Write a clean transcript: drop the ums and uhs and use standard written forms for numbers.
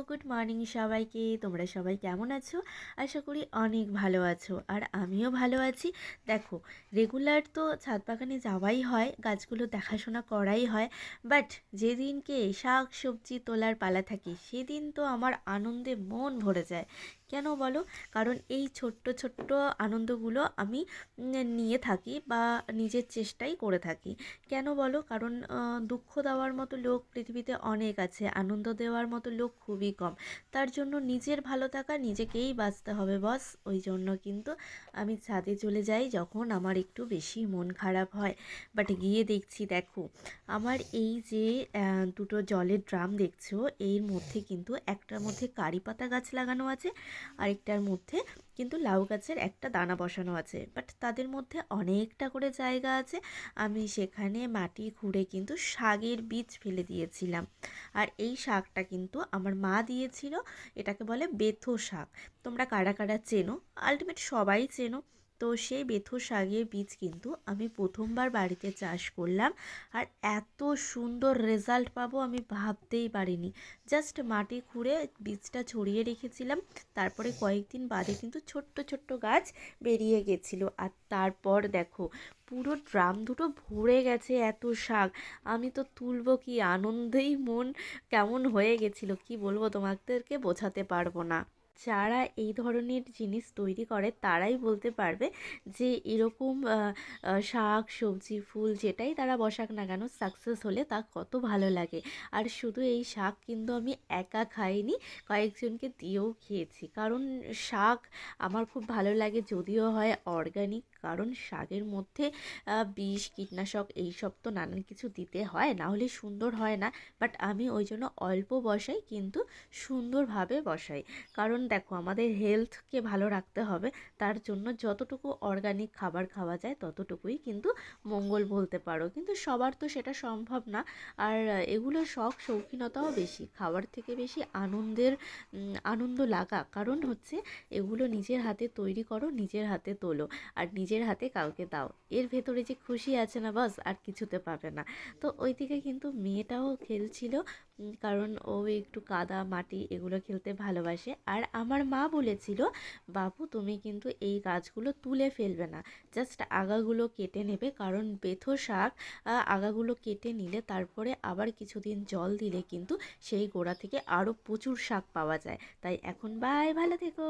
Good morning সবাইকে। তোমরা সবাই কেমন আছো? আশা করি অনেক ভালো আছো, আর আমিও ভালো আছি। দেখো, রেগুলার তো ছাদ বাগানে যাওয়াই হয়, গাছগুলো দেখাশোনা করাই হয়। বাট যেদিনকে শাক সবজি তোলার পালা থাকে সেদিন তো আমার আনন্দে মন ভরে যায়। কেন বলো? কারণ এই ছোট্ট ছোট্ট আনন্দগুলো আমি নিয়ে থাকি বা নিজের চেষ্টাই করে থাকি। কেন বলো? কারণ দুঃখ দেওয়ার মতো লোক পৃথিবীতে অনেক আছে, আনন্দ দেওয়ার মতো লোক খুবই কম। তার জন্য নিজের ভালো থাকা নিজেকেই বাঁচতে হবে বস। ওই জন্য কিন্তু আমি ছাদে চলে যাই যখন আমার একটু বেশি মন খারাপ হয়। বাট গিয়ে দেখছি, দেখো, আমার এই যে দুটো জলের ড্রাম দেখছো, এর মধ্যে কিন্তু একটার মধ্যে কারি পাতা গাছ লাগানো আছে, আরেকটার মধ্যে কিন্তু লাউ গাছের একটা দানা বসানো আছে। বাট তাদের মধ্যে অনেকটা করে জায়গা আছে। আমি সেখানে মাটি খুঁড়ে কিন্তু শাকের বীজ ফেলে দিয়েছিলাম। আর এই শাকটা কিন্তু আমার মা দিয়েছিল। এটাকে বলে বেথো শাক। তোমরা কারা কারা চেনো? আলটিমেট সবাই চেনো। তো সেই বেথো শাকের বীজ কিন্তু আমি প্রথমবার বাড়িতে চাষ করলাম, আর এত সুন্দর রেজাল্ট পাবো আমি ভাবতেই পারিনি। জাস্ট মাটি খুঁড়ে বীজটা ছড়িয়ে রেখেছিলাম, তারপরে কয়েকদিন বাদে কিন্তু ছোট্ট ছোট্ট গাছ বেরিয়ে গেছিলো। আর তারপর দেখো, পুরো ড্রাম দুটো ভরে গেছে এত শাক। আমি তো তুলবো কি আনন্দেই মন কেমন হয়ে গেছিলো, কি বলবো তোমাদেরকে, বোঝাতে পারবো না। যারা এই ধরনের জিনিস তৈরি করে তারাই বলতে পারবে যে এরকম শাক সবজি ফুল যেটাই তারা বসাক না কেন, সাকসেস হলে তা কত ভালো লাগে। আর শুধু এই শাক কিন্তু আমি একা খাইনি, কয়েকজনকে দিয়েও খেয়েছি। কারণ শাক আমার খুব ভালো লাগে, যদিও হয় অর্গানিক। কারণ শাকের মধ্যে বিষ কীটনাশক এইসব তো নানান কিছু দিতে হয়, না হলে সুন্দর হয় না। বাট আমি ওই জন্য অল্প বসাই, কিন্তু সুন্দরভাবে বসাই। কারণ দেখো, আমাদের হেলথকে ভালো রাখতে হবে, তার জন্য যতটুকু অর্গানিক খাবার খাওয়া যায় ততটুকুই কিন্তু মঙ্গল বলতে পারো। কিন্তু সবার তো সেটা সম্ভব না। আর এগুলো শখ শৌখিনতাও বেশি, খাবার থেকে বেশি আনন্দ লাগা। কারণ হচ্ছে এগুলো নিজের হাতে তৈরি করো, নিজের হাতে তোলো, আর নিজের হাতে কাউকে দাও। এর ভেতরে যে খুশি আছে না বাস, আর কিছুতে পাবে না। তো ওইদিকে কিন্তু মেয়েটাও খেলছিল, কারণ ও একটু কাদা মাটি এগুলো খেলতে ভালোবাসে। আর আমার মা বলেছিল, বাবু তুমি কিন্তু এই গাছগুলো তুলে ফেলবে না, জাস্ট আগাগুলো কেটে নেবে। কারণ বেথো শাক আগাগুলো কেটে নিলে তারপরে আবার কিছুদিন জল দিলে কিন্তু সেই গোড়া থেকে আরও প্রচুর শাক পাওয়া যায়। তাই এখন বাই, ভালো থেকো।